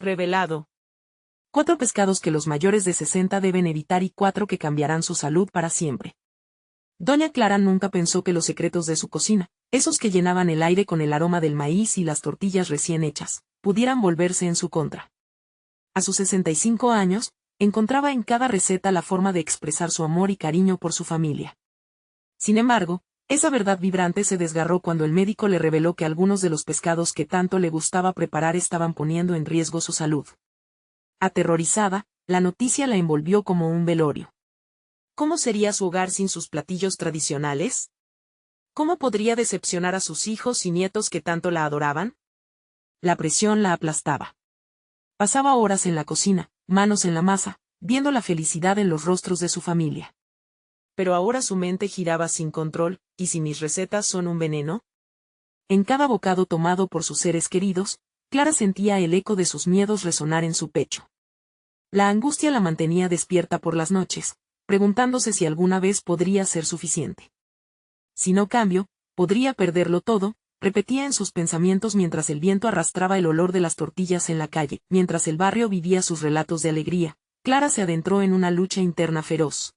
Revelado. 4 pescados que los mayores de 60 deben evitar y 4 que cambiarán su salud para siempre. Doña Clara nunca pensó que los secretos de su cocina, esos que llenaban el aire con el aroma del maíz y las tortillas recién hechas, pudieran volverse en su contra. A sus 65 años, encontraba en cada receta la forma de expresar su amor y cariño por su familia. Sin embargo, esa verdad vibrante se desgarró cuando el médico le reveló que algunos de los pescados que tanto le gustaba preparar estaban poniendo en riesgo su salud. Aterrorizada, la noticia la envolvió como un velorio. ¿Cómo sería su hogar sin sus platillos tradicionales? ¿Cómo podría decepcionar a sus hijos y nietos que tanto la adoraban? La presión la aplastaba. Pasaba horas en la cocina, manos en la masa, viendo la felicidad en los rostros de su familia. Pero ahora su mente giraba sin control, ¿y si mis recetas son un veneno? En cada bocado tomado por sus seres queridos, Clara sentía el eco de sus miedos resonar en su pecho. La angustia la mantenía despierta por las noches, preguntándose si alguna vez podría ser suficiente. Si no cambio, podría perderlo todo, repetía en sus pensamientos mientras el viento arrastraba el olor de las tortillas en la calle. Mientras el barrio vivía sus relatos de alegría, Clara se adentró en una lucha interna feroz.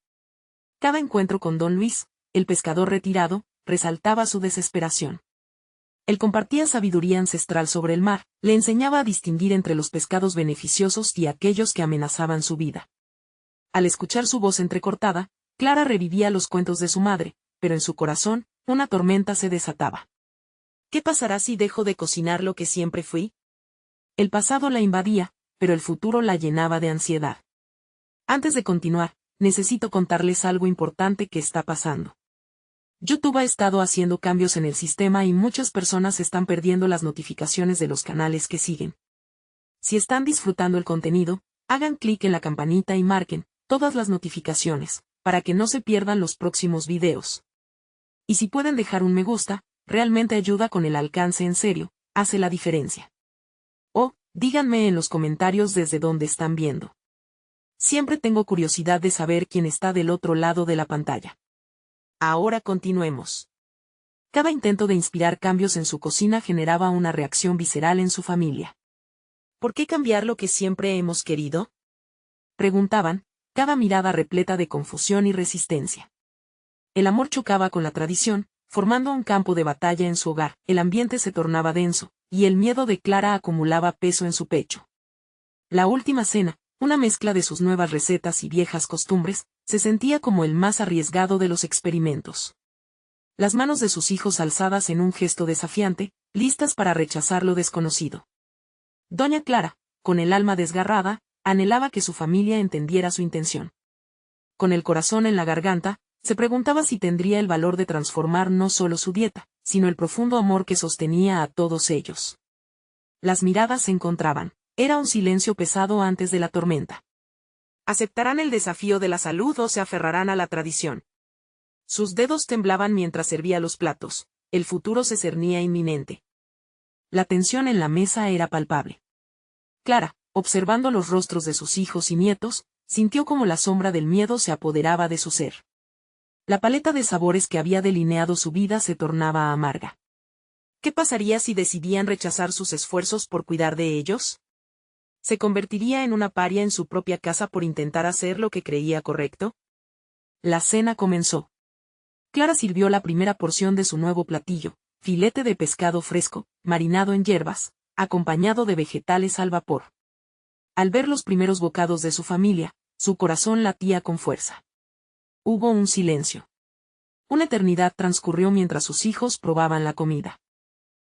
Cada encuentro con don Luis, el pescador retirado, resaltaba su desesperación. Él compartía sabiduría ancestral sobre el mar, le enseñaba a distinguir entre los pescados beneficiosos y aquellos que amenazaban su vida. Al escuchar su voz entrecortada, Clara revivía los cuentos de su madre, pero en su corazón, una tormenta se desataba. ¿Qué pasará si dejo de cocinar lo que siempre fui? El pasado la invadía, pero el futuro la llenaba de ansiedad. Antes de continuar, necesito contarles algo importante que está pasando. YouTube ha estado haciendo cambios en el sistema y muchas personas están perdiendo las notificaciones de los canales que siguen. Si están disfrutando el contenido, hagan clic en la campanita y marquen todas las notificaciones, para que no se pierdan los próximos videos. Y si pueden dejar un me gusta, realmente ayuda con el alcance en serio, hace la diferencia. O, díganme en los comentarios desde dónde están viendo. Siempre tengo curiosidad de saber quién está del otro lado de la pantalla. Ahora continuemos. Cada intento de inspirar cambios en su cocina generaba una reacción visceral en su familia. ¿Por qué cambiar lo que siempre hemos querido? Preguntaban, cada mirada repleta de confusión y resistencia. El amor chocaba con la tradición, formando un campo de batalla en su hogar. El ambiente se tornaba denso, y el miedo de Clara acumulaba peso en su pecho. La última cena, una mezcla de sus nuevas recetas y viejas costumbres, se sentía como el más arriesgado de los experimentos. Las manos de sus hijos alzadas en un gesto desafiante, listas para rechazar lo desconocido. Doña Clara, con el alma desgarrada, anhelaba que su familia entendiera su intención. Con el corazón en la garganta, se preguntaba si tendría el valor de transformar no solo su dieta, sino el profundo amor que sostenía a todos ellos. Las miradas se encontraban. Era un silencio pesado antes de la tormenta. ¿Aceptarán el desafío de la salud o se aferrarán a la tradición? Sus dedos temblaban mientras servía los platos, el futuro se cernía inminente. La tensión en la mesa era palpable. Clara, observando los rostros de sus hijos y nietos, sintió como la sombra del miedo se apoderaba de su ser. La paleta de sabores que había delineado su vida se tornaba amarga. ¿Qué pasaría si decidían rechazar sus esfuerzos por cuidar de ellos? ¿Se convertiría en una paria en su propia casa por intentar hacer lo que creía correcto? La cena comenzó. Clara sirvió la primera porción de su nuevo platillo, filete de pescado fresco, marinado en hierbas, acompañado de vegetales al vapor. Al ver los primeros bocados de su familia, su corazón latía con fuerza. Hubo un silencio. Una eternidad transcurrió mientras sus hijos probaban la comida.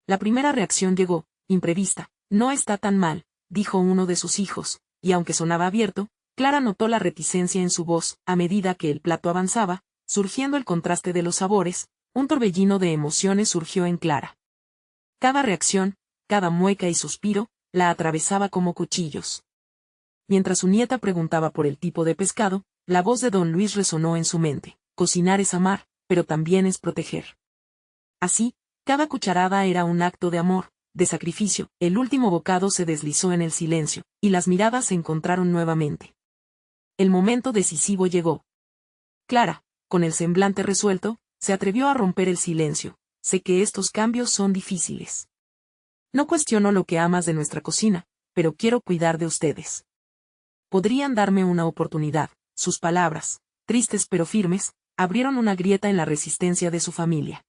La primera reacción llegó, imprevista. No está tan mal, dijo uno de sus hijos, y aunque sonaba abierto, Clara notó la reticencia en su voz. A medida que el plato avanzaba, surgiendo el contraste de los sabores, un torbellino de emociones surgió en Clara. Cada reacción, cada mueca y suspiro, la atravesaba como cuchillos. Mientras su nieta preguntaba por el tipo de pescado, la voz de don Luis resonó en su mente. Cocinar es amar, pero también es proteger. Así, cada cucharada era un acto de amor, de sacrificio. El último bocado se deslizó en el silencio, y las miradas se encontraron nuevamente. El momento decisivo llegó. Clara, con el semblante resuelto, se atrevió a romper el silencio. Sé que estos cambios son difíciles. No cuestiono lo que amas de nuestra cocina, pero quiero cuidar de ustedes. ¿Podrían darme una oportunidad? Sus palabras, tristes pero firmes, abrieron una grieta en la resistencia de su familia.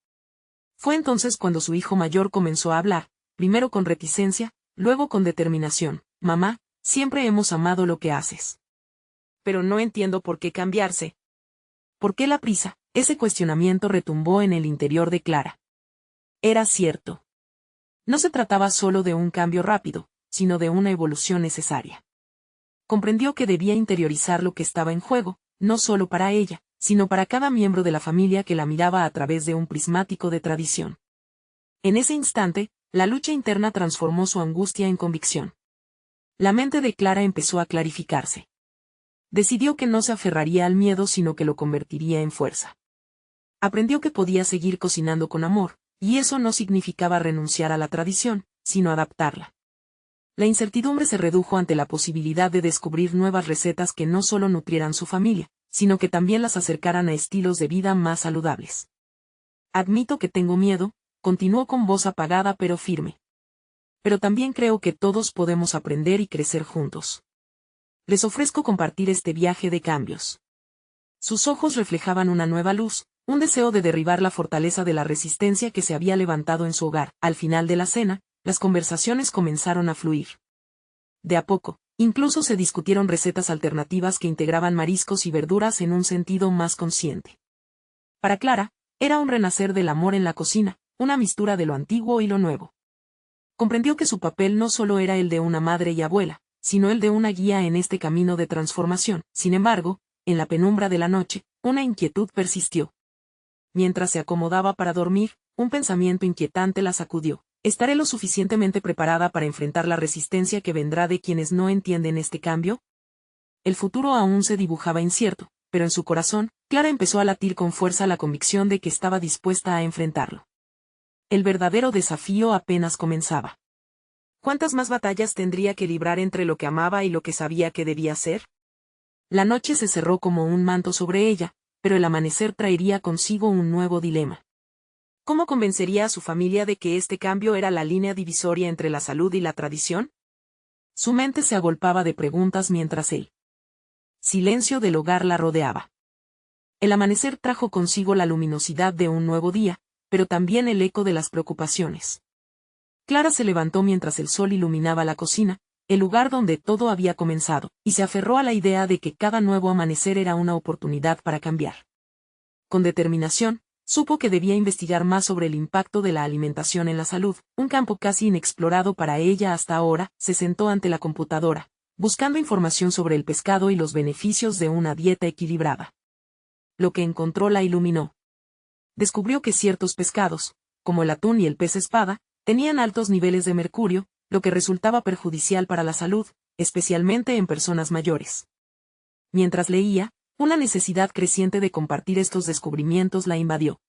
Fue entonces cuando su hijo mayor comenzó a hablar, primero con reticencia, luego con determinación. Mamá, siempre hemos amado lo que haces. Pero no entiendo por qué cambiarse. ¿Por qué la prisa? Ese cuestionamiento retumbó en el interior de Clara. Era cierto. No se trataba solo de un cambio rápido, sino de una evolución necesaria. Comprendió que debía interiorizar lo que estaba en juego, no solo para ella, sino para cada miembro de la familia que la miraba a través de un prismático de tradición. En ese instante, la lucha interna transformó su angustia en convicción. La mente de Clara empezó a clarificarse. Decidió que no se aferraría al miedo sino que lo convertiría en fuerza. Aprendió que podía seguir cocinando con amor, y eso no significaba renunciar a la tradición, sino adaptarla. La incertidumbre se redujo ante la posibilidad de descubrir nuevas recetas que no solo nutrieran su familia, sino que también las acercaran a estilos de vida más saludables. Admito que tengo miedo, continuó con voz apagada pero firme. Pero también creo que todos podemos aprender y crecer juntos. Les ofrezco compartir este viaje de cambios. Sus ojos reflejaban una nueva luz, un deseo de derribar la fortaleza de la resistencia que se había levantado en su hogar. Al final de la cena, las conversaciones comenzaron a fluir. De a poco, incluso se discutieron recetas alternativas que integraban mariscos y verduras en un sentido más consciente. Para Clara, era un renacer del amor en la cocina, una mistura de lo antiguo y lo nuevo. Comprendió que su papel no solo era el de una madre y abuela, sino el de una guía en este camino de transformación. Sin embargo, en la penumbra de la noche, una inquietud persistió. Mientras se acomodaba para dormir, un pensamiento inquietante la sacudió. ¿Estaré lo suficientemente preparada para enfrentar la resistencia que vendrá de quienes no entienden este cambio? El futuro aún se dibujaba incierto, pero en su corazón, Clara empezó a latir con fuerza la convicción de que estaba dispuesta a enfrentarlo. El verdadero desafío apenas comenzaba. ¿Cuántas más batallas tendría que librar entre lo que amaba y lo que sabía que debía hacer? La noche se cerró como un manto sobre ella, pero el amanecer traería consigo un nuevo dilema. ¿Cómo convencería a su familia de que este cambio era la línea divisoria entre la salud y la tradición? Su mente se agolpaba de preguntas mientras el silencio del hogar la rodeaba. El amanecer trajo consigo la luminosidad de un nuevo día, pero también el eco de las preocupaciones. Clara se levantó mientras el sol iluminaba la cocina, el lugar donde todo había comenzado, y se aferró a la idea de que cada nuevo amanecer era una oportunidad para cambiar. Con determinación, supo que debía investigar más sobre el impacto de la alimentación en la salud, un campo casi inexplorado para ella hasta ahora. Se sentó ante la computadora, buscando información sobre el pescado y los beneficios de una dieta equilibrada. Lo que encontró la iluminó. Descubrió que ciertos pescados, como el atún y el pez espada, tenían altos niveles de mercurio, lo que resultaba perjudicial para la salud, especialmente en personas mayores. Mientras leía, una necesidad creciente de compartir estos descubrimientos la invadió.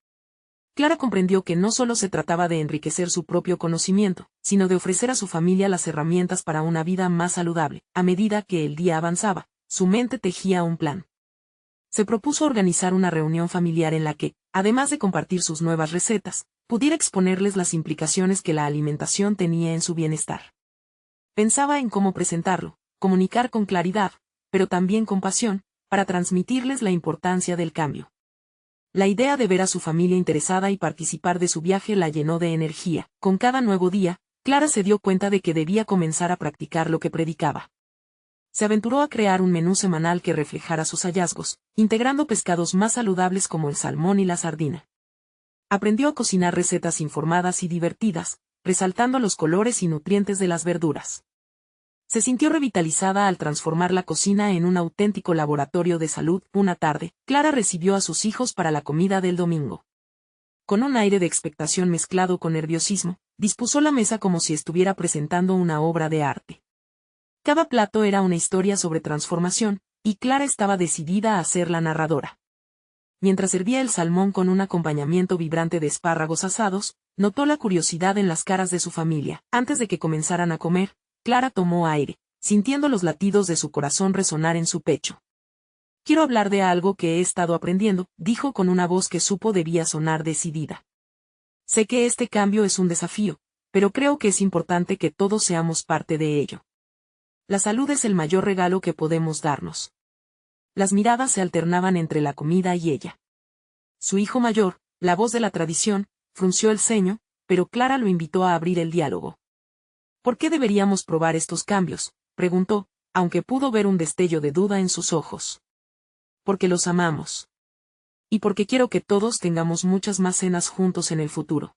Clara comprendió que no solo se trataba de enriquecer su propio conocimiento, sino de ofrecer a su familia las herramientas para una vida más saludable. A medida que el día avanzaba, su mente tejía un plan. Se propuso organizar una reunión familiar en la que, además de compartir sus nuevas recetas, pudiera exponerles las implicaciones que la alimentación tenía en su bienestar. Pensaba en cómo presentarlo, comunicar con claridad, pero también con pasión, para transmitirles la importancia del cambio. La idea de ver a su familia interesada y participar de su viaje la llenó de energía. Con cada nuevo día, Clara se dio cuenta de que debía comenzar a practicar lo que predicaba. Se aventuró a crear un menú semanal que reflejara sus hallazgos, integrando pescados más saludables como el salmón y la sardina. Aprendió a cocinar recetas informadas y divertidas, resaltando los colores y nutrientes de las verduras. Se sintió revitalizada al transformar la cocina en un auténtico laboratorio de salud. Una tarde, Clara recibió a sus hijos para la comida del domingo. Con un aire de expectación mezclado con nerviosismo, dispuso la mesa como si estuviera presentando una obra de arte. Cada plato era una historia sobre transformación, y Clara estaba decidida a ser la narradora. Mientras servía el salmón con un acompañamiento vibrante de espárragos asados, notó la curiosidad en las caras de su familia. Antes de que comenzaran a comer, Clara tomó aire, sintiendo los latidos de su corazón resonar en su pecho. «Quiero hablar de algo que he estado aprendiendo», dijo con una voz que supo debía sonar decidida. «Sé que este cambio es un desafío, pero creo que es importante que todos seamos parte de ello. La salud es el mayor regalo que podemos darnos. Las miradas se alternaban entre la comida y ella. Su hijo mayor, la voz de la tradición, frunció el ceño, pero Clara lo invitó a abrir el diálogo. ¿Por qué deberíamos probar estos cambios?, preguntó, aunque pudo ver un destello de duda en sus ojos. Porque los amamos. Y porque quiero que todos tengamos muchas más cenas juntos en el futuro.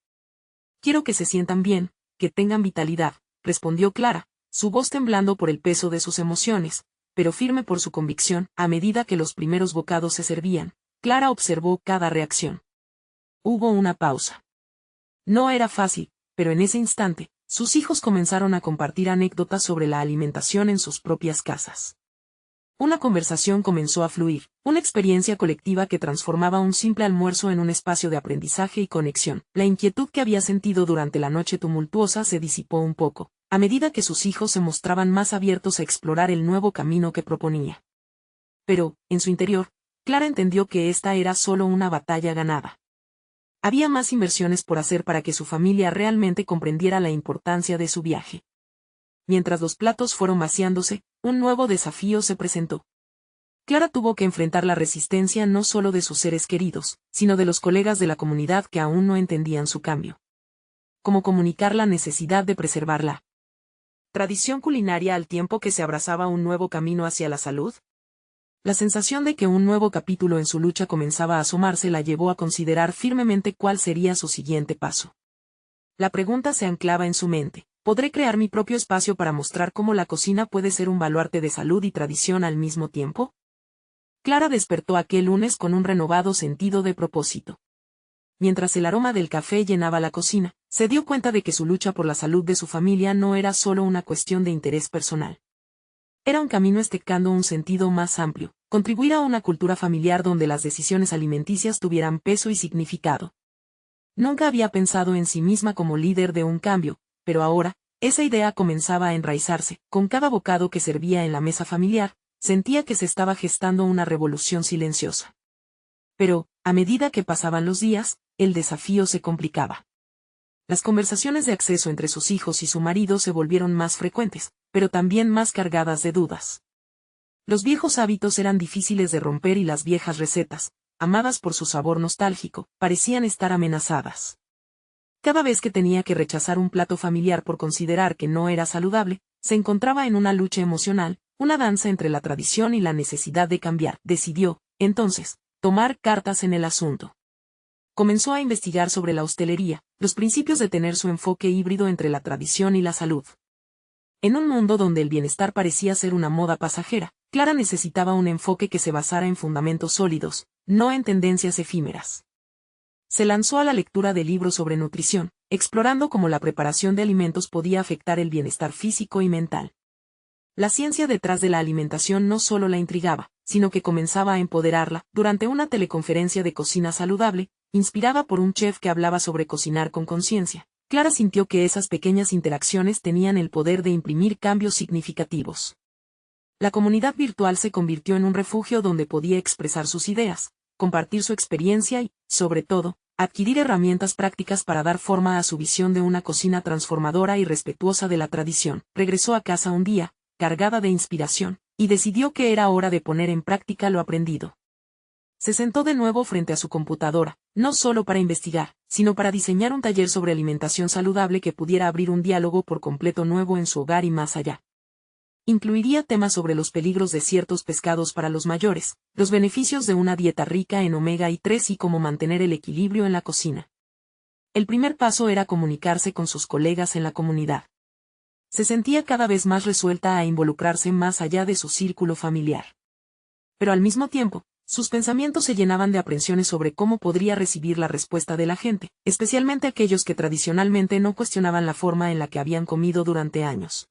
Quiero que se sientan bien, que tengan vitalidad, respondió Clara, su voz temblando por el peso de sus emociones, pero firme por su convicción. A medida que los primeros bocados se servían, Clara observó cada reacción. Hubo una pausa. No era fácil, pero en ese instante, sus hijos comenzaron a compartir anécdotas sobre la alimentación en sus propias casas. Una conversación comenzó a fluir, una experiencia colectiva que transformaba un simple almuerzo en un espacio de aprendizaje y conexión. La inquietud que había sentido durante la noche tumultuosa se disipó un poco, a medida que sus hijos se mostraban más abiertos a explorar el nuevo camino que proponía. Pero, en su interior, Clara entendió que esta era solo una batalla ganada. Había más inversiones por hacer para que su familia realmente comprendiera la importancia de su viaje. Mientras los platos fueron vaciándose, un nuevo desafío se presentó. Clara tuvo que enfrentar la resistencia no solo de sus seres queridos, sino de los colegas de la comunidad que aún no entendían su cambio. ¿Cómo comunicar la necesidad de preservar la tradición culinaria al tiempo que se abrazaba un nuevo camino hacia la salud? La sensación de que un nuevo capítulo en su lucha comenzaba a asomarse la llevó a considerar firmemente cuál sería su siguiente paso. La pregunta se anclaba en su mente. ¿Podré crear mi propio espacio para mostrar cómo la cocina puede ser un baluarte de salud y tradición al mismo tiempo? Clara despertó aquel lunes con un renovado sentido de propósito. Mientras el aroma del café llenaba la cocina, se dio cuenta de que su lucha por la salud de su familia no era solo una cuestión de interés personal. Era un camino estecando un sentido más amplio, contribuir a una cultura familiar donde las decisiones alimenticias tuvieran peso y significado. Nunca había pensado en sí misma como líder de un cambio, pero ahora, esa idea comenzaba a enraizarse. Con cada bocado que servía en la mesa familiar, sentía que se estaba gestando una revolución silenciosa. Pero, a medida que pasaban los días, el desafío se complicaba. Las conversaciones de acceso entre sus hijos y su marido se volvieron más frecuentes, pero también más cargadas de dudas. Los viejos hábitos eran difíciles de romper y las viejas recetas, amadas por su sabor nostálgico, parecían estar amenazadas. Cada vez que tenía que rechazar un plato familiar por considerar que no era saludable, se encontraba en una lucha emocional, una danza entre la tradición y la necesidad de cambiar. Decidió, entonces, tomar cartas en el asunto. Comenzó a investigar sobre la hostelería, los principios de tener su enfoque híbrido entre la tradición y la salud. En un mundo donde el bienestar parecía ser una moda pasajera, Clara necesitaba un enfoque que se basara en fundamentos sólidos, no en tendencias efímeras. Se lanzó a la lectura de libros sobre nutrición, explorando cómo la preparación de alimentos podía afectar el bienestar físico y mental. La ciencia detrás de la alimentación no solo la intrigaba, sino que comenzaba a empoderarla. Durante una teleconferencia de cocina saludable, inspirada por un chef que hablaba sobre cocinar con conciencia, Clara sintió que esas pequeñas interacciones tenían el poder de imprimir cambios significativos. La comunidad virtual se convirtió en un refugio donde podía expresar sus ideas, compartir su experiencia y, sobre todo, adquirir herramientas prácticas para dar forma a su visión de una cocina transformadora y respetuosa de la tradición. Regresó a casa un día, cargada de inspiración, y decidió que era hora de poner en práctica lo aprendido. Se sentó de nuevo frente a su computadora, no solo para investigar, sino para diseñar un taller sobre alimentación saludable que pudiera abrir un diálogo por completo nuevo en su hogar y más allá. Incluiría temas sobre los peligros de ciertos pescados para los mayores, los beneficios de una dieta rica en omega 3 y cómo mantener el equilibrio en la cocina. El primer paso era comunicarse con sus colegas en la comunidad. Se sentía cada vez más resuelta a involucrarse más allá de su círculo familiar. Pero al mismo tiempo, sus pensamientos se llenaban de aprensiones sobre cómo podría recibir la respuesta de la gente, especialmente aquellos que tradicionalmente no cuestionaban la forma en la que habían comido durante años.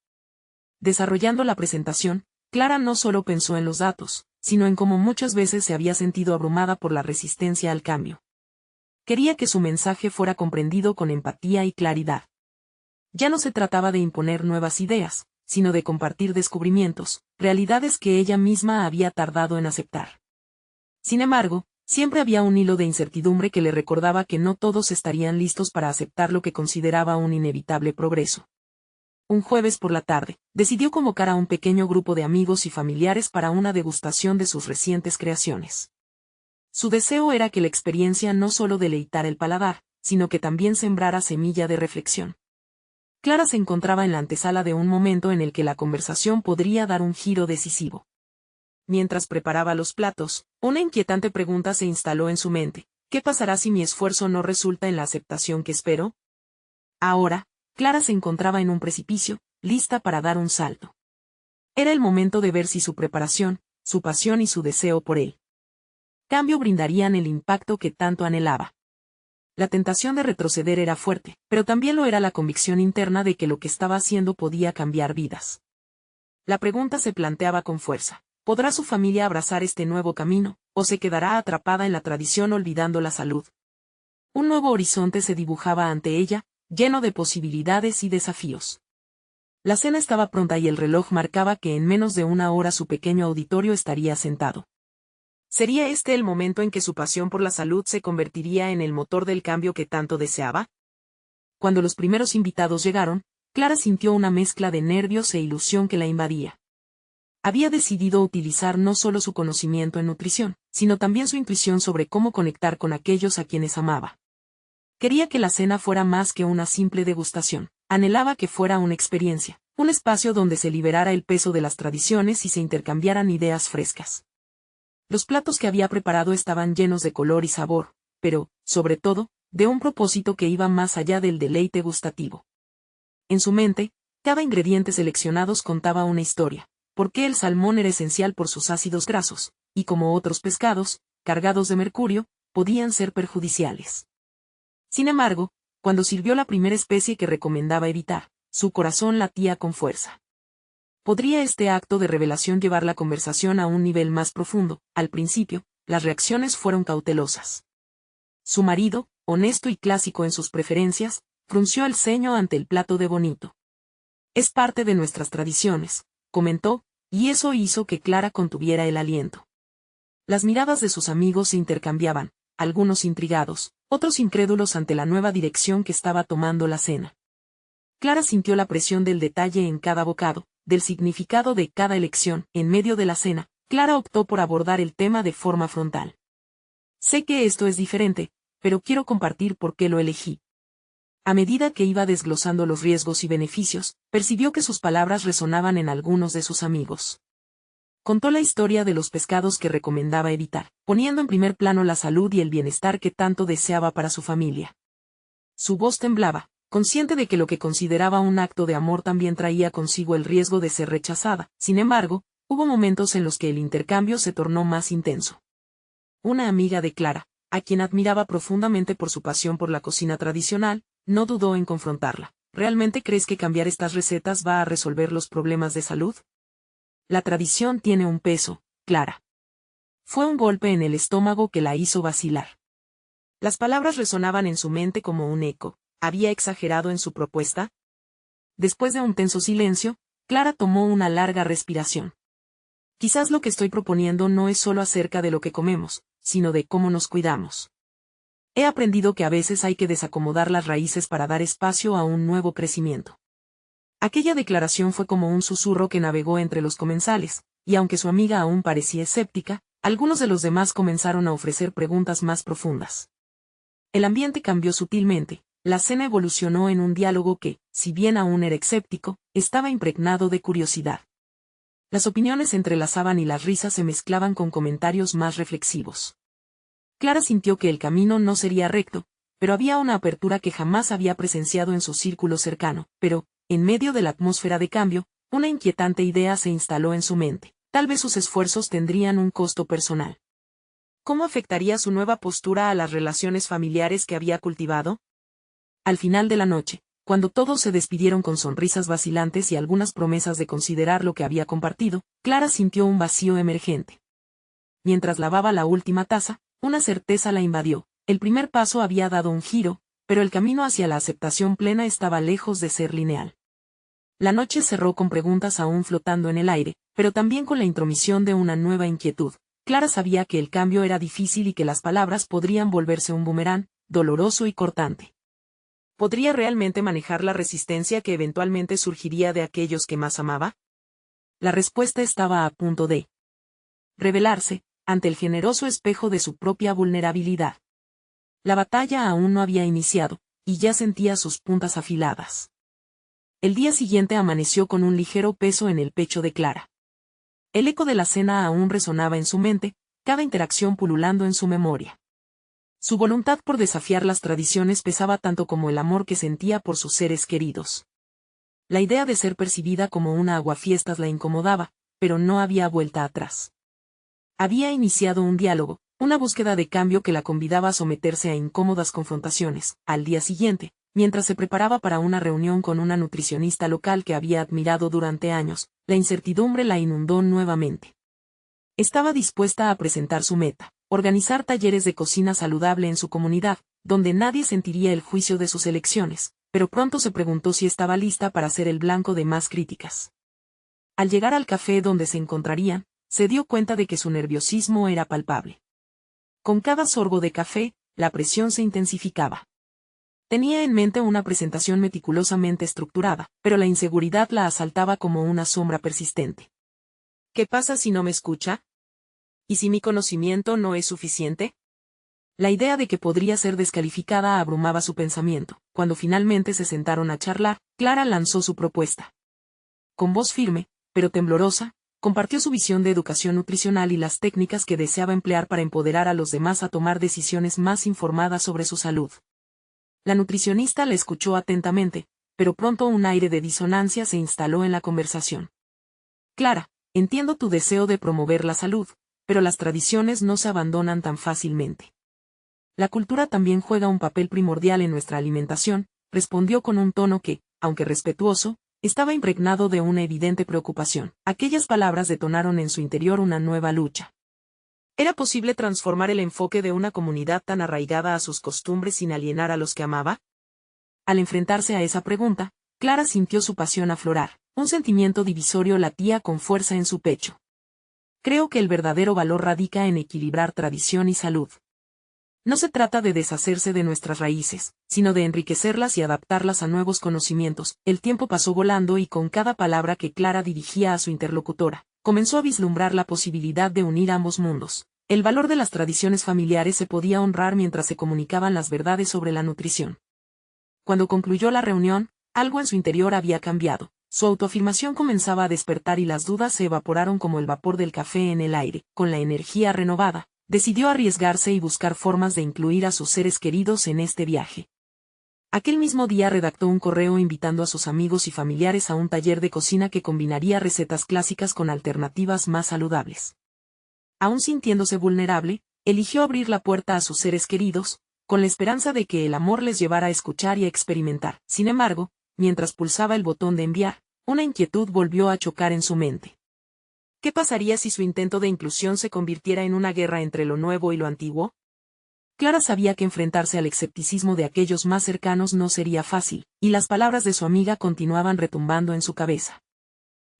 Desarrollando la presentación, Clara no solo pensó en los datos, sino en cómo muchas veces se había sentido abrumada por la resistencia al cambio. Quería que su mensaje fuera comprendido con empatía y claridad. Ya no se trataba de imponer nuevas ideas, sino de compartir descubrimientos, realidades que ella misma había tardado en aceptar. Sin embargo, siempre había un hilo de incertidumbre que le recordaba que no todos estarían listos para aceptar lo que consideraba un inevitable progreso. Un jueves por la tarde, decidió convocar a un pequeño grupo de amigos y familiares para una degustación de sus recientes creaciones. Su deseo era que la experiencia no solo deleitara el paladar, sino que también sembrara semilla de reflexión. Clara se encontraba en la antesala de un momento en el que la conversación podría dar un giro decisivo. Mientras preparaba los platos, una inquietante pregunta se instaló en su mente: ¿qué pasará si mi esfuerzo no resulta en la aceptación que espero? Ahora, Clara se encontraba en un precipicio, lista para dar un salto. Era el momento de ver si su preparación, su pasión y su deseo por el cambio brindarían el impacto que tanto anhelaba. La tentación de retroceder era fuerte, pero también lo era la convicción interna de que lo que estaba haciendo podía cambiar vidas. La pregunta se planteaba con fuerza: ¿podrá su familia abrazar este nuevo camino, o se quedará atrapada en la tradición olvidando la salud? Un nuevo horizonte se dibujaba ante ella, lleno de posibilidades y desafíos. La cena estaba pronta y el reloj marcaba que en menos de una hora su pequeño auditorio estaría sentado. ¿Sería este el momento en que su pasión por la salud se convertiría en el motor del cambio que tanto deseaba? Cuando los primeros invitados llegaron, Clara sintió una mezcla de nervios e ilusión que la invadía. Había decidido utilizar no solo su conocimiento en nutrición, sino también su intuición sobre cómo conectar con aquellos a quienes amaba. Quería que la cena fuera más que una simple degustación, anhelaba que fuera una experiencia, un espacio donde se liberara el peso de las tradiciones y se intercambiaran ideas frescas. Los platos que había preparado estaban llenos de color y sabor, pero, sobre todo, de un propósito que iba más allá del deleite gustativo. En su mente, cada ingrediente seleccionado contaba una historia: por qué el salmón era esencial por sus ácidos grasos, y como otros pescados, cargados de mercurio, podían ser perjudiciales. Sin embargo, cuando sirvió la primera especie que recomendaba evitar, su corazón latía con fuerza. ¿Podría este acto de revelación llevar la conversación a un nivel más profundo? Al principio, las reacciones fueron cautelosas. Su marido, honesto y clásico en sus preferencias, frunció el ceño ante el plato de bonito. Es parte de nuestras tradiciones, comentó, y eso hizo que Clara contuviera el aliento. Las miradas de sus amigos se intercambiaban, algunos intrigados, otros incrédulos ante la nueva dirección que estaba tomando la cena. Clara sintió la presión del detalle en cada bocado, del significado de cada elección. En medio de la cena, Clara optó por abordar el tema de forma frontal. Sé que esto es diferente, pero quiero compartir por qué lo elegí. A medida que iba desglosando los riesgos y beneficios, percibió que sus palabras resonaban en algunos de sus amigos. Contó la historia de los pescados que recomendaba evitar, poniendo en primer plano la salud y el bienestar que tanto deseaba para su familia. Su voz temblaba, consciente de que lo que consideraba un acto de amor también traía consigo el riesgo de ser rechazada. Sin embargo, hubo momentos en los que el intercambio se tornó más intenso. Una amiga de Clara, a quien admiraba profundamente por su pasión por la cocina tradicional, no dudó en confrontarla. ¿Realmente crees que cambiar estas recetas va a resolver los problemas de salud? La tradición tiene un peso, Clara. Fue un golpe en el estómago que la hizo vacilar. Las palabras resonaban en su mente como un eco. ¿Había exagerado en su propuesta? Después de un tenso silencio, Clara tomó una larga respiración. Quizás lo que estoy proponiendo no es solo acerca de lo que comemos, sino de cómo nos cuidamos. He aprendido que a veces hay que desacomodar las raíces para dar espacio a un nuevo crecimiento. Aquella declaración fue como un susurro que navegó entre los comensales, y aunque su amiga aún parecía escéptica, algunos de los demás comenzaron a ofrecer preguntas más profundas. El ambiente cambió sutilmente. La cena evolucionó en un diálogo que, si bien aún era escéptico, estaba impregnado de curiosidad. Las opiniones se entrelazaban y las risas se mezclaban con comentarios más reflexivos. Clara sintió que el camino no sería recto, pero había una apertura que jamás había presenciado en su círculo cercano. Pero, en medio de la atmósfera de cambio, una inquietante idea se instaló en su mente. Tal vez sus esfuerzos tendrían un costo personal. ¿Cómo afectaría su nueva postura a las relaciones familiares que había cultivado? Al final de la noche, cuando todos se despidieron con sonrisas vacilantes y algunas promesas de considerar lo que había compartido, Clara sintió un vacío emergente. Mientras lavaba la última taza, una certeza la invadió. El primer paso había dado un giro, pero el camino hacia la aceptación plena estaba lejos de ser lineal. La noche cerró con preguntas aún flotando en el aire, pero también con la intromisión de una nueva inquietud. Clara sabía que el cambio era difícil y que las palabras podrían volverse un boomerang, doloroso y cortante. ¿Podría realmente manejar la resistencia que eventualmente surgiría de aquellos que más amaba? La respuesta estaba a punto de revelarse, ante el generoso espejo de su propia vulnerabilidad. La batalla aún no había iniciado, y ya sentía sus puntas afiladas. El día siguiente amaneció con un ligero peso en el pecho de Clara. El eco de la cena aún resonaba en su mente, cada interacción pululando en su memoria. Su voluntad por desafiar las tradiciones pesaba tanto como el amor que sentía por sus seres queridos. La idea de ser percibida como una aguafiestas la incomodaba, pero no había vuelta atrás. Había iniciado un diálogo, una búsqueda de cambio que la convidaba a someterse a incómodas confrontaciones. Al día siguiente, mientras se preparaba para una reunión con una nutricionista local que había admirado durante años, la incertidumbre la inundó nuevamente. Estaba dispuesta a presentar su meta, organizar talleres de cocina saludable en su comunidad, donde nadie sentiría el juicio de sus elecciones, pero pronto se preguntó si estaba lista para ser el blanco de más críticas. Al llegar al café donde se encontrarían, se dio cuenta de que su nerviosismo era palpable. Con cada sorbo de café, la presión se intensificaba. Tenía en mente una presentación meticulosamente estructurada, pero la inseguridad la asaltaba como una sombra persistente. ¿Qué pasa si no me escucha? ¿Y si mi conocimiento no es suficiente? La idea de que podría ser descalificada abrumaba su pensamiento. Cuando finalmente se sentaron a charlar, Clara lanzó su propuesta. Con voz firme, pero temblorosa, compartió su visión de educación nutricional y las técnicas que deseaba emplear para empoderar a los demás a tomar decisiones más informadas sobre su salud. La nutricionista la escuchó atentamente, pero pronto un aire de disonancia se instaló en la conversación. Clara, entiendo tu deseo de promover la salud, pero las tradiciones no se abandonan tan fácilmente. La cultura también juega un papel primordial en nuestra alimentación, respondió con un tono que, aunque respetuoso, estaba impregnado de una evidente preocupación. Aquellas palabras detonaron en su interior una nueva lucha. ¿Era posible transformar el enfoque de una comunidad tan arraigada a sus costumbres sin alienar a los que amaba? Al enfrentarse a esa pregunta, Clara sintió su pasión aflorar, un sentimiento divisorio latía con fuerza en su pecho. Creo que el verdadero valor radica en equilibrar tradición y salud. No se trata de deshacerse de nuestras raíces, sino de enriquecerlas y adaptarlas a nuevos conocimientos. El tiempo pasó volando y con cada palabra que Clara dirigía a su interlocutora, comenzó a vislumbrar la posibilidad de unir ambos mundos. El valor de las tradiciones familiares se podía honrar mientras se comunicaban las verdades sobre la nutrición. Cuando concluyó la reunión, algo en su interior había cambiado. Su autoafirmación comenzaba a despertar y las dudas se evaporaron como el vapor del café en el aire. Con la energía renovada, decidió arriesgarse y buscar formas de incluir a sus seres queridos en este viaje. Aquel mismo día redactó un correo invitando a sus amigos y familiares a un taller de cocina que combinaría recetas clásicas con alternativas más saludables. Aún sintiéndose vulnerable, eligió abrir la puerta a sus seres queridos, con la esperanza de que el amor les llevara a escuchar y a experimentar. Sin embargo, mientras pulsaba el botón de enviar, una inquietud volvió a chocar en su mente. ¿Qué pasaría si su intento de inclusión se convirtiera en una guerra entre lo nuevo y lo antiguo? Clara sabía que enfrentarse al escepticismo de aquellos más cercanos no sería fácil, y las palabras de su amiga continuaban retumbando en su cabeza.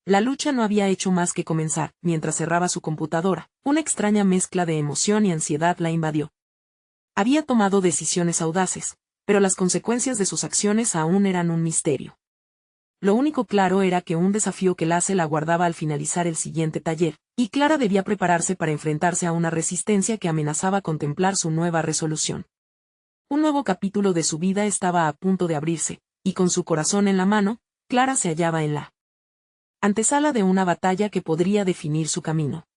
La lucha no había hecho más que comenzar. Mientras cerraba su computadora, una extraña mezcla de emoción y ansiedad la invadió. Había tomado decisiones audaces, pero las consecuencias de sus acciones aún eran un misterio. Lo único claro era que un desafío que la aguardaba al finalizar el siguiente taller, y Clara debía prepararse para enfrentarse a una resistencia que amenazaba contemplar su nueva resolución. Un nuevo capítulo de su vida estaba a punto de abrirse, y con su corazón en la mano, Clara se hallaba en la antesala de una batalla que podría definir su camino.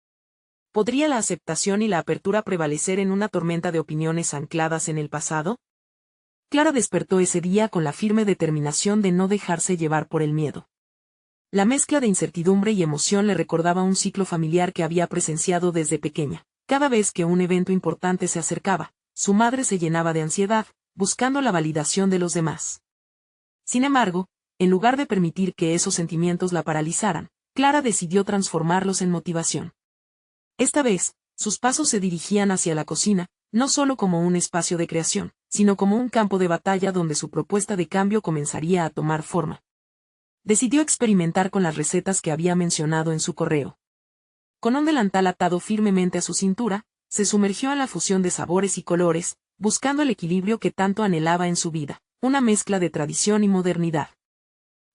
¿Podría la aceptación y la apertura prevalecer en una tormenta de opiniones ancladas en el pasado? Clara despertó ese día con la firme determinación de no dejarse llevar por el miedo. La mezcla de incertidumbre y emoción le recordaba un ciclo familiar que había presenciado desde pequeña. Cada vez que un evento importante se acercaba, su madre se llenaba de ansiedad, buscando la validación de los demás. Sin embargo, en lugar de permitir que esos sentimientos la paralizaran, Clara decidió transformarlos en motivación. Esta vez, sus pasos se dirigían hacia la cocina, no solo como un espacio de creación, sino como un campo de batalla donde su propuesta de cambio comenzaría a tomar forma. Decidió experimentar con las recetas que había mencionado en su correo. Con un delantal atado firmemente a su cintura, se sumergió en la fusión de sabores y colores, buscando el equilibrio que tanto anhelaba en su vida. una mezcla de tradición y modernidad.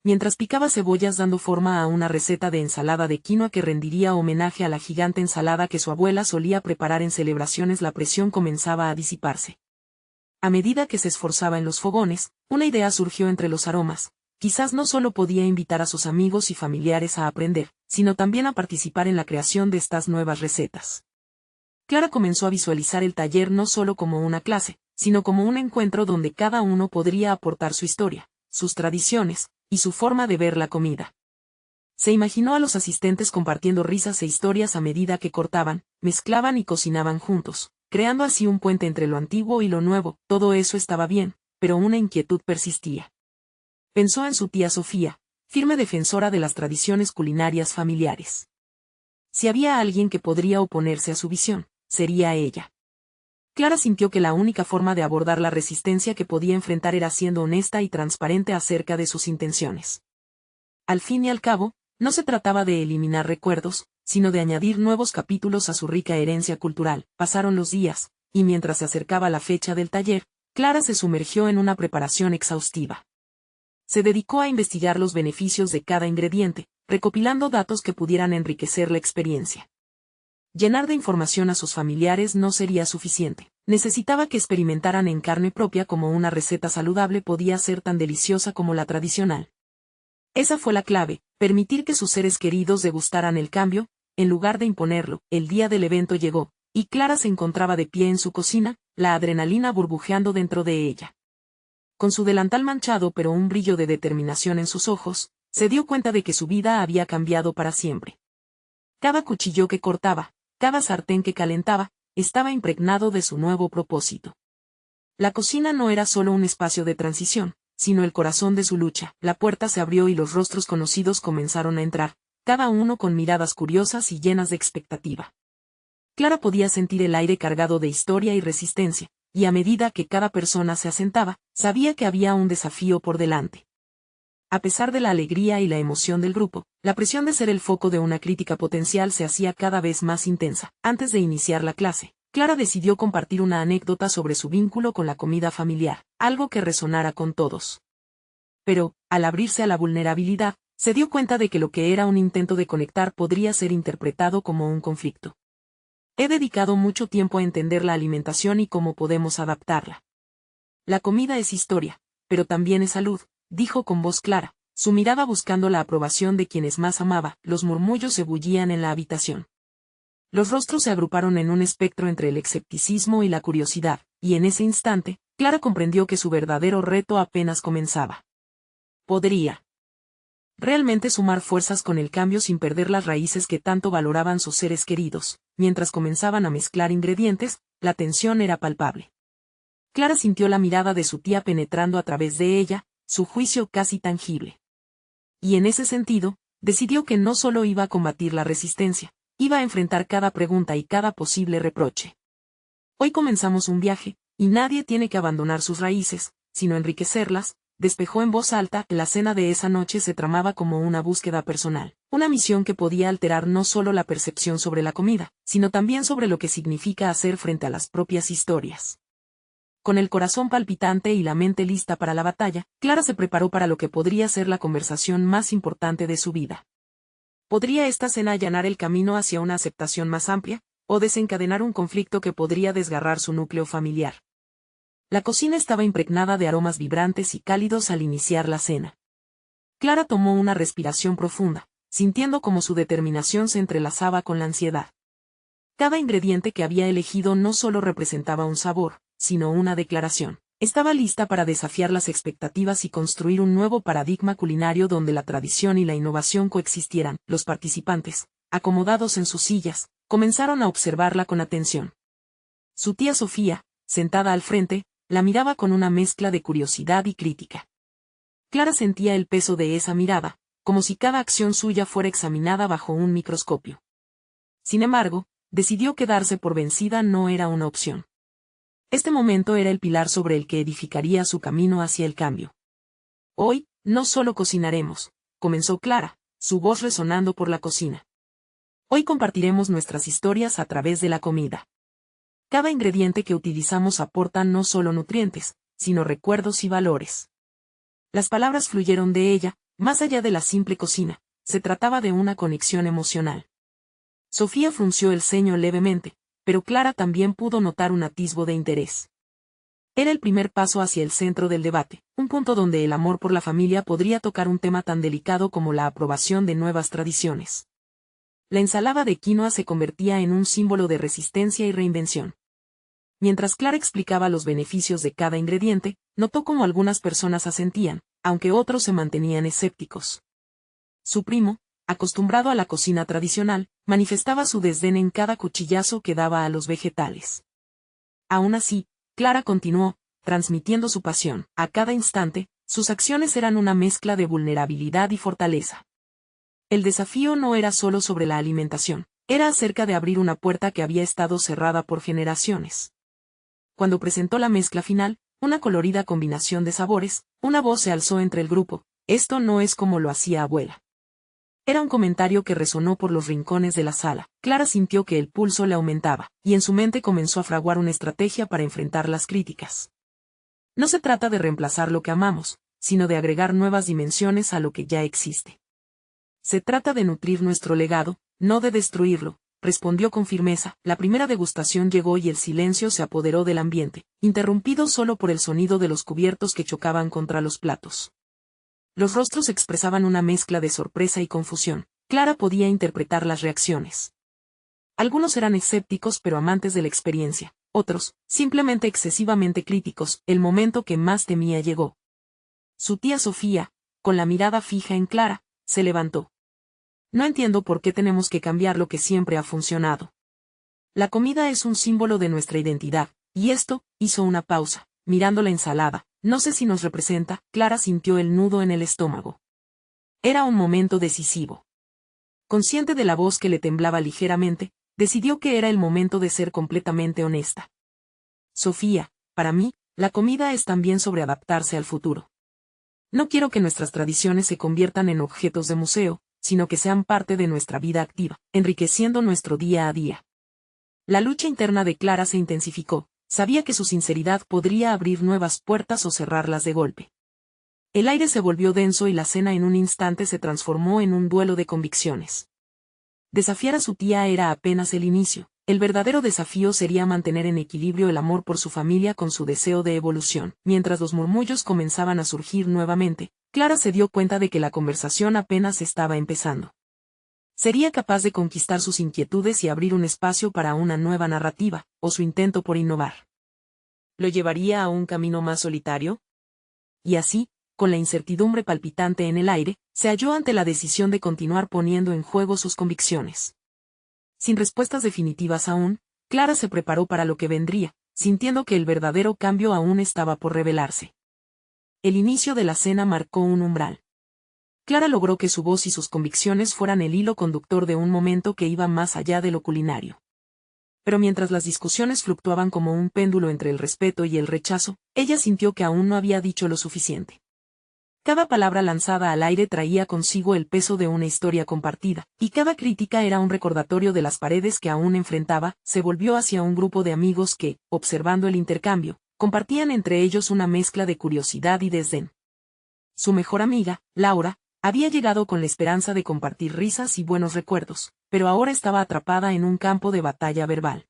Mientras picaba cebollas dando forma a una receta de ensalada de quinoa que rendiría homenaje a la gigante ensalada que su abuela solía preparar en celebraciones, la presión comenzaba a disiparse. A medida que se esforzaba en los fogones, una idea surgió entre los aromas. Quizás no solo podía invitar a sus amigos y familiares a aprender, sino también a participar en la creación de estas nuevas recetas. Clara comenzó a visualizar el taller no solo como una clase, sino como un encuentro donde cada uno podría aportar su historia, sus tradiciones, y su forma de ver la comida. Se imaginó a los asistentes compartiendo risas e historias a medida que cortaban, mezclaban y cocinaban juntos, creando así un puente entre lo antiguo y lo nuevo. Todo eso estaba bien, pero una inquietud persistía. Pensó en su tía Sofía, firme defensora de las tradiciones culinarias familiares. Si había alguien que podría oponerse a su visión, sería ella. Clara sintió que la única forma de abordar la resistencia que podía enfrentar era siendo honesta y transparente acerca de sus intenciones. Al fin y al cabo, no se trataba de eliminar recuerdos, sino de añadir nuevos capítulos a su rica herencia cultural. Pasaron los días, y mientras se acercaba la fecha del taller, Clara se sumergió en una preparación exhaustiva. Se dedicó a investigar los beneficios de cada ingrediente, recopilando datos que pudieran enriquecer la experiencia. Llenar de información a sus familiares no sería suficiente. Necesitaba que experimentaran en carne propia cómo una receta saludable podía ser tan deliciosa como la tradicional. Esa fue la clave, permitir que sus seres queridos degustaran el cambio, en lugar de imponerlo. El día del evento llegó, y Clara se encontraba de pie en su cocina, la adrenalina burbujeando dentro de ella. Con su delantal manchado pero un brillo de determinación en sus ojos, se dio cuenta de que su vida había cambiado para siempre. Cada cuchillo que cortaba, cada sartén que calentaba, estaba impregnado de su nuevo propósito. La cocina no era solo un espacio de transición, sino el corazón de su lucha. La puerta se abrió y los rostros conocidos comenzaron a entrar, cada uno con miradas curiosas y llenas de expectativa. Clara podía sentir el aire cargado de historia y resistencia, y a medida que cada persona se asentaba, sabía que había un desafío por delante. A pesar de la alegría y la emoción del grupo, la presión de ser el foco de una crítica potencial se hacía cada vez más intensa. Antes de iniciar la clase, Clara decidió compartir una anécdota sobre su vínculo con la comida familiar, algo que resonara con todos. Pero, al abrirse a la vulnerabilidad, se dio cuenta de que lo que era un intento de conectar podría ser interpretado como un conflicto. He dedicado mucho tiempo a entender la alimentación y cómo podemos adaptarla. La comida es historia, pero también es salud, dijo con voz clara, su mirada buscando la aprobación de quienes más amaba. Los murmullos se bullían en la habitación. Los rostros se agruparon en un espectro entre el escepticismo y la curiosidad, y en ese instante, Clara comprendió que su verdadero reto apenas comenzaba. Podría realmente sumar fuerzas con el cambio sin perder las raíces que tanto valoraban sus seres queridos. Mientras comenzaban a mezclar ingredientes, la tensión era palpable. Clara sintió la mirada de su tía penetrando a través de ella, su juicio casi tangible. Y en ese sentido, decidió que no solo iba a combatir la resistencia, iba a enfrentar cada pregunta y cada posible reproche. Hoy comenzamos un viaje, y nadie tiene que abandonar sus raíces, sino enriquecerlas, despejó en voz alta. La cena de esa noche se tramaba como una búsqueda personal, una misión que podía alterar no solo la percepción sobre la comida, sino también sobre lo que significa hacer frente a las propias historias. Con el corazón palpitante y la mente lista para la batalla, Clara se preparó para lo que podría ser la conversación más importante de su vida. ¿Podría esta cena allanar el camino hacia una aceptación más amplia, o desencadenar un conflicto que podría desgarrar su núcleo familiar? La cocina estaba impregnada de aromas vibrantes y cálidos al iniciar la cena. Clara tomó una respiración profunda, sintiendo cómo su determinación se entrelazaba con la ansiedad. Cada ingrediente que había elegido no solo representaba un sabor, sino una declaración. Estaba lista para desafiar las expectativas y construir un nuevo paradigma culinario donde la tradición y la innovación coexistieran. Los participantes, acomodados en sus sillas, comenzaron a observarla con atención. Su tía Sofía, sentada al frente, la miraba con una mezcla de curiosidad y crítica. Clara sentía el peso de esa mirada, como si cada acción suya fuera examinada bajo un microscopio. Sin embargo, decidió que darse por vencida no era una opción. Este momento era el pilar sobre el que edificaría su camino hacia el cambio. Hoy, no solo cocinaremos, comenzó Clara, su voz resonando por la cocina. Hoy compartiremos nuestras historias a través de la comida. Cada ingrediente que utilizamos aporta no solo nutrientes, sino recuerdos y valores. Las palabras fluyeron de ella, más allá de la simple cocina, se trataba de una conexión emocional. Sofía frunció el ceño levemente, pero Clara también pudo notar un atisbo de interés. Era el primer paso hacia el centro del debate, un punto donde el amor por la familia podría tocar un tema tan delicado como la aprobación de nuevas tradiciones. La ensalada de quinoa se convertía en un símbolo de resistencia y reinvención. Mientras Clara explicaba los beneficios de cada ingrediente, notó cómo algunas personas asentían, aunque otros se mantenían escépticos. Su primo, acostumbrado a la cocina tradicional, manifestaba su desdén en cada cuchillazo que daba a los vegetales. Aún así, Clara continuó, transmitiendo su pasión. A cada instante, sus acciones eran una mezcla de vulnerabilidad y fortaleza. El desafío no era solo sobre la alimentación, era acerca de abrir una puerta que había estado cerrada por generaciones. Cuando presentó la mezcla final, una colorida combinación de sabores, una voz se alzó entre el grupo: «Esto no es como lo hacía abuela». Era un comentario que resonó por los rincones de la sala. Clara sintió que el pulso le aumentaba, y en su mente comenzó a fraguar una estrategia para enfrentar las críticas. No se trata de reemplazar lo que amamos, sino de agregar nuevas dimensiones a lo que ya existe. Se trata de nutrir nuestro legado, no de destruirlo, respondió con firmeza. La primera degustación llegó y el silencio se apoderó del ambiente, interrumpido solo por el sonido de los cubiertos que chocaban contra los platos. Los rostros expresaban una mezcla de sorpresa y confusión. Clara podía interpretar las reacciones. Algunos eran escépticos pero amantes de la experiencia, otros, simplemente excesivamente críticos. El momento que más temía llegó. Su tía Sofía, con la mirada fija en Clara, se levantó. «No entiendo por qué tenemos que cambiar lo que siempre ha funcionado. La comida es un símbolo de nuestra identidad, y esto», hizo una pausa, mirando la ensalada. «No sé si nos representa». Clara sintió el nudo en el estómago. Era un momento decisivo. Consciente de la voz que le temblaba ligeramente, decidió que era el momento de ser completamente honesta. «Sofía, para mí, la comida es también sobre adaptarse al futuro. No quiero que nuestras tradiciones se conviertan en objetos de museo, sino que sean parte de nuestra vida activa, enriqueciendo nuestro día a día». La lucha interna de Clara se intensificó. Sabía que su sinceridad podría abrir nuevas puertas o cerrarlas de golpe. El aire se volvió denso y la cena en un instante se transformó en un duelo de convicciones. Desafiar a su tía era apenas el inicio. El verdadero desafío sería mantener en equilibrio el amor por su familia con su deseo de evolución. Mientras los murmullos comenzaban a surgir nuevamente, Clara se dio cuenta de que la conversación apenas estaba empezando. ¿Sería capaz de conquistar sus inquietudes y abrir un espacio para una nueva narrativa, o su intento por innovar? ¿Lo llevaría a un camino más solitario? Y así, con la incertidumbre palpitante en el aire, se halló ante la decisión de continuar poniendo en juego sus convicciones. Sin respuestas definitivas aún, Clara se preparó para lo que vendría, sintiendo que el verdadero cambio aún estaba por revelarse. El inicio de la cena marcó un umbral. Clara logró que su voz y sus convicciones fueran el hilo conductor de un momento que iba más allá de lo culinario. Pero mientras las discusiones fluctuaban como un péndulo entre el respeto y el rechazo, ella sintió que aún no había dicho lo suficiente. Cada palabra lanzada al aire traía consigo el peso de una historia compartida, y cada crítica era un recordatorio de las paredes que aún enfrentaba. Se volvió hacia un grupo de amigos que, observando el intercambio, compartían entre ellos una mezcla de curiosidad y desdén. Su mejor amiga, Laura, había llegado con la esperanza de compartir risas y buenos recuerdos, pero ahora estaba atrapada en un campo de batalla verbal.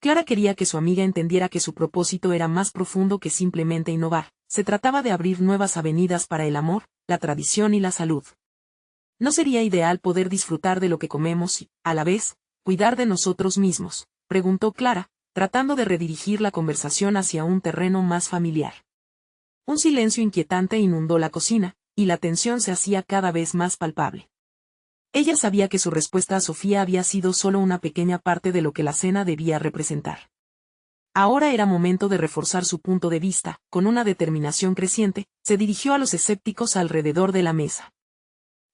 Clara quería que su amiga entendiera que su propósito era más profundo que simplemente innovar. Se trataba de abrir nuevas avenidas para el amor, la tradición y la salud. ¿No sería ideal poder disfrutar de lo que comemos y, a la vez, cuidar de nosotros mismos?, preguntó Clara, tratando de redirigir la conversación hacia un terreno más familiar. Un silencio inquietante inundó la cocina, y la tensión se hacía cada vez más palpable. Ella sabía que su respuesta a Sofía había sido solo una pequeña parte de lo que la cena debía representar. Ahora era momento de reforzar su punto de vista. Con una determinación creciente, se dirigió a los escépticos alrededor de la mesa.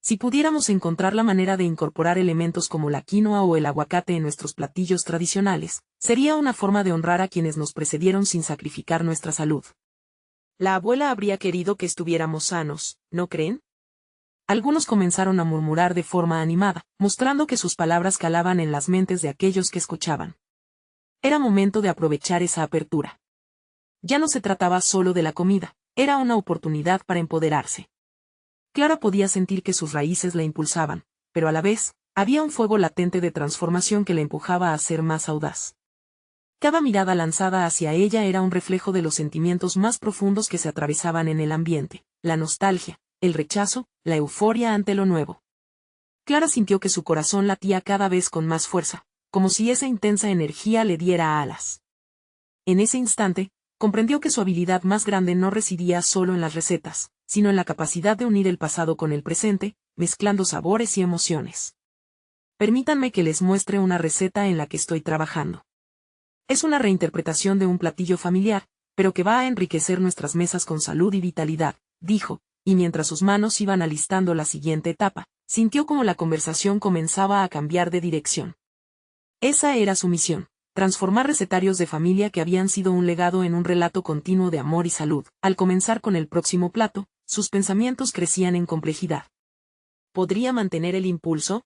Si pudiéramos encontrar la manera de incorporar elementos como la quinoa o el aguacate en nuestros platillos tradicionales, sería una forma de honrar a quienes nos precedieron sin sacrificar nuestra salud. La abuela habría querido que estuviéramos sanos, ¿no creen? Algunos comenzaron a murmurar de forma animada, mostrando que sus palabras calaban en las mentes de aquellos que escuchaban. Era momento de aprovechar esa apertura. Ya no se trataba solo de la comida, era una oportunidad para empoderarse. Clara podía sentir que sus raíces la impulsaban, pero a la vez, había un fuego latente de transformación que la empujaba a ser más audaz. Cada mirada lanzada hacia ella era un reflejo de los sentimientos más profundos que se atravesaban en el ambiente, la nostalgia, el rechazo, la euforia ante lo nuevo. Clara sintió que su corazón latía cada vez con más fuerza, como si esa intensa energía le diera alas. En ese instante, comprendió que su habilidad más grande no residía solo en las recetas, sino en la capacidad de unir el pasado con el presente, mezclando sabores y emociones. Permítanme que les muestre una receta en la que estoy trabajando. Es una reinterpretación de un platillo familiar, pero que va a enriquecer nuestras mesas con salud y vitalidad, dijo, y mientras sus manos iban alistando la siguiente etapa, sintió como la conversación comenzaba a cambiar de dirección. Esa era su misión, transformar recetarios de familia que habían sido un legado en un relato continuo de amor y salud. Al comenzar con el próximo plato, sus pensamientos crecían en complejidad. ¿Podría mantener el impulso?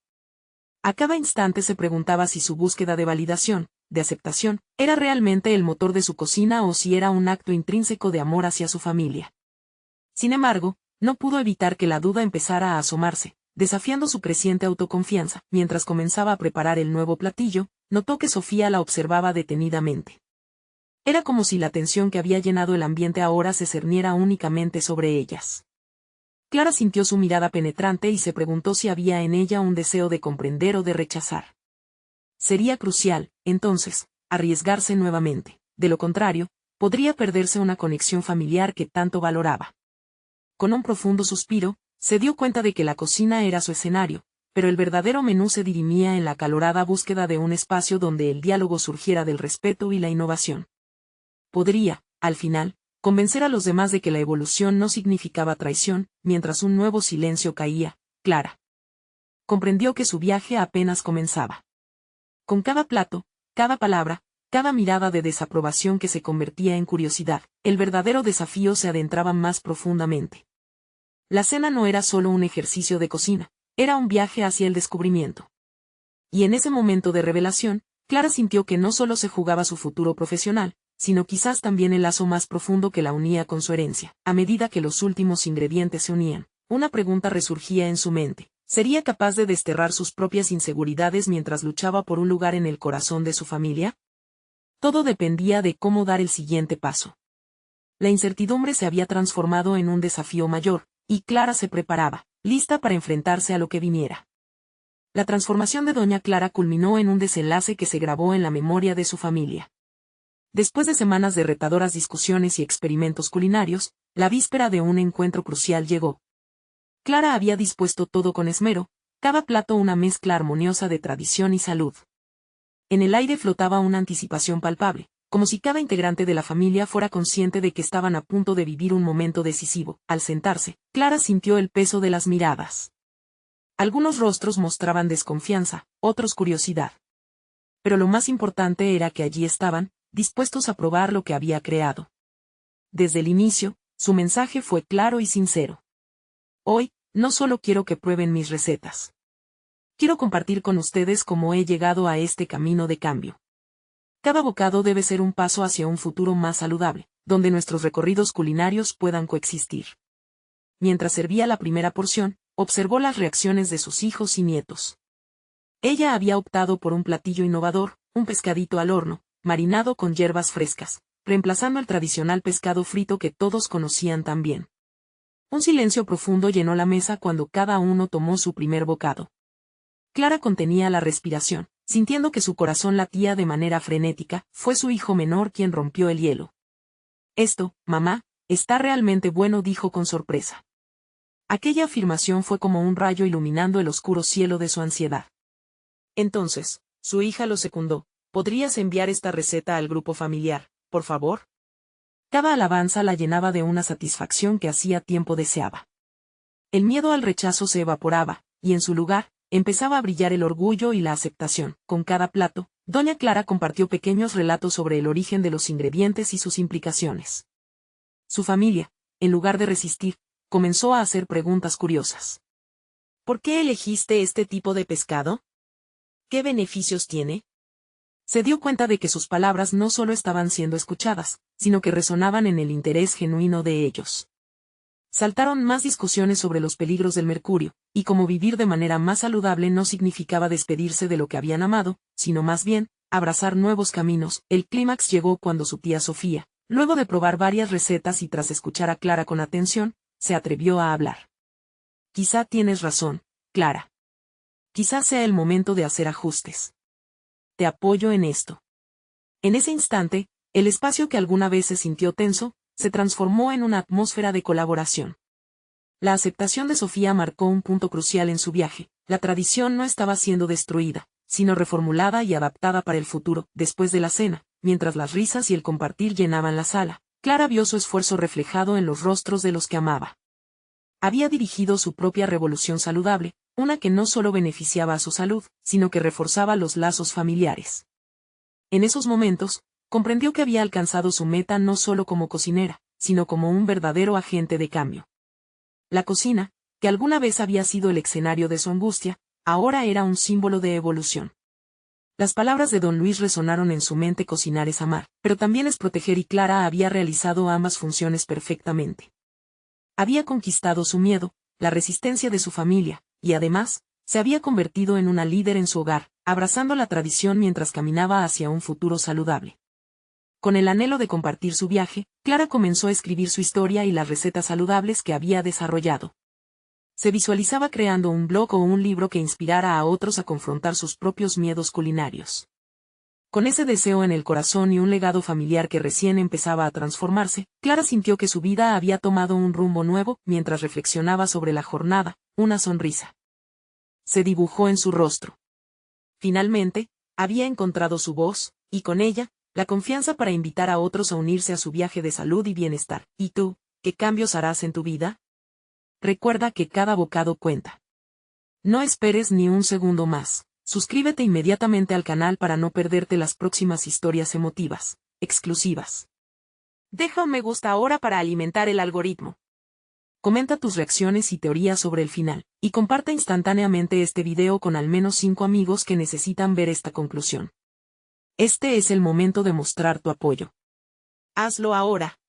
A cada instante se preguntaba si su búsqueda de validación, de aceptación, era realmente el motor de su cocina o si era un acto intrínseco de amor hacia su familia. Sin embargo, no pudo evitar que la duda empezara a asomarse, desafiando su creciente autoconfianza. Mientras comenzaba a preparar el nuevo platillo, notó que Sofía la observaba detenidamente. Era como si la tensión que había llenado el ambiente ahora se cerniera únicamente sobre ellas. Clara sintió su mirada penetrante y se preguntó si había en ella un deseo de comprender o de rechazar. Sería crucial, entonces, arriesgarse nuevamente. De lo contrario, podría perderse una conexión familiar que tanto valoraba. Con un profundo suspiro, se dio cuenta de que la cocina era su escenario, pero el verdadero menú se dirimía en la acalorada búsqueda de un espacio donde el diálogo surgiera del respeto y la innovación. Podría, al final, convencer a los demás de que la evolución no significaba traición, mientras un nuevo silencio caía. Clara comprendió que su viaje apenas comenzaba. Con cada plato, cada palabra, cada mirada de desaprobación que se convertía en curiosidad, el verdadero desafío se adentraba más profundamente. La cena no era solo un ejercicio de cocina, era un viaje hacia el descubrimiento. Y en ese momento de revelación, Clara sintió que no solo se jugaba su futuro profesional, sino quizás también el lazo más profundo que la unía con su herencia. A medida que los últimos ingredientes se unían, una pregunta resurgía en su mente. ¿Sería capaz de desterrar sus propias inseguridades mientras luchaba por un lugar en el corazón de su familia? Todo dependía de cómo dar el siguiente paso. La incertidumbre se había transformado en un desafío mayor, y Clara se preparaba, lista para enfrentarse a lo que viniera. La transformación de Doña Clara culminó en un desenlace que se grabó en la memoria de su familia. Después de semanas de retadoras discusiones y experimentos culinarios, la víspera de un encuentro crucial llegó. Clara había dispuesto todo con esmero, cada plato una mezcla armoniosa de tradición y salud. En el aire flotaba una anticipación palpable, como si cada integrante de la familia fuera consciente de que estaban a punto de vivir un momento decisivo. Al sentarse, Clara sintió el peso de las miradas. Algunos rostros mostraban desconfianza, otros curiosidad. Pero lo más importante era que allí estaban, dispuestos a probar lo que había creado. Desde el inicio, su mensaje fue claro y sincero. Hoy, no solo quiero que prueben mis recetas. Quiero compartir con ustedes cómo he llegado a este camino de cambio. Cada bocado debe ser un paso hacia un futuro más saludable, donde nuestros recorridos culinarios puedan coexistir. Mientras servía la primera porción, observó las reacciones de sus hijos y nietos. Ella había optado por un platillo innovador, un pescadito al horno, marinado con hierbas frescas, reemplazando el tradicional pescado frito que todos conocían tan bien. Un silencio profundo llenó la mesa cuando cada uno tomó su primer bocado. Clara contenía la respiración, sintiendo que su corazón latía de manera frenética. Fue su hijo menor quien rompió el hielo. Esto, mamá, está realmente bueno, dijo con sorpresa. Aquella afirmación fue como un rayo iluminando el oscuro cielo de su ansiedad. Entonces, su hija lo secundó. ¿Podrías enviar esta receta al grupo familiar, por favor? Cada alabanza la llenaba de una satisfacción que hacía tiempo deseaba. El miedo al rechazo se evaporaba, y en su lugar, empezaba a brillar el orgullo y la aceptación. Con cada plato, Doña Clara compartió pequeños relatos sobre el origen de los ingredientes y sus implicaciones. Su familia, en lugar de resistir, comenzó a hacer preguntas curiosas. ¿Por qué elegiste este tipo de pescado? ¿Qué beneficios tiene? Se dio cuenta de que sus palabras no solo estaban siendo escuchadas, sino que resonaban en el interés genuino de ellos. Saltaron más discusiones sobre los peligros del mercurio, y cómo vivir de manera más saludable no significaba despedirse de lo que habían amado, sino más bien, abrazar nuevos caminos. El clímax llegó cuando su tía Sofía, luego de probar varias recetas y tras escuchar a Clara con atención, se atrevió a hablar. Quizá tienes razón, Clara. Quizá sea el momento de hacer ajustes. Te apoyo en esto. En ese instante, el espacio que alguna vez se sintió tenso, se transformó en una atmósfera de colaboración. La aceptación de Sofía marcó un punto crucial en su viaje. La tradición no estaba siendo destruida, sino reformulada y adaptada para el futuro. Después de la cena, mientras las risas y el compartir llenaban la sala, Clara vio su esfuerzo reflejado en los rostros de los que amaba. Había dirigido su propia revolución saludable, una que no solo beneficiaba a su salud, sino que reforzaba los lazos familiares. En esos momentos, comprendió que había alcanzado su meta no solo como cocinera, sino como un verdadero agente de cambio. La cocina, que alguna vez había sido el escenario de su angustia, ahora era un símbolo de evolución. Las palabras de don Luis resonaron en su mente: cocinar es amar, pero también es proteger, y Clara había realizado ambas funciones perfectamente. Había conquistado su miedo, la resistencia de su familia, y además, se había convertido en una líder en su hogar, abrazando la tradición mientras caminaba hacia un futuro saludable. Con el anhelo de compartir su viaje, Clara comenzó a escribir su historia y las recetas saludables que había desarrollado. Se visualizaba creando un blog o un libro que inspirara a otros a confrontar sus propios miedos culinarios. Con ese deseo en el corazón y un legado familiar que recién empezaba a transformarse, Clara sintió que su vida había tomado un rumbo nuevo. Mientras reflexionaba sobre la jornada, una sonrisa se dibujó en su rostro. Finalmente, había encontrado su voz, y con ella, la confianza para invitar a otros a unirse a su viaje de salud y bienestar. ¿Y tú, qué cambios harás en tu vida? Recuerda que cada bocado cuenta. No esperes ni un segundo más. Suscríbete inmediatamente al canal para no perderte las próximas historias emotivas, exclusivas. Deja un me gusta ahora para alimentar el algoritmo. Comenta tus reacciones y teorías sobre el final, y comparte instantáneamente este video con al menos 5 amigos que necesitan ver esta conclusión. Este es el momento de mostrar tu apoyo. Hazlo ahora.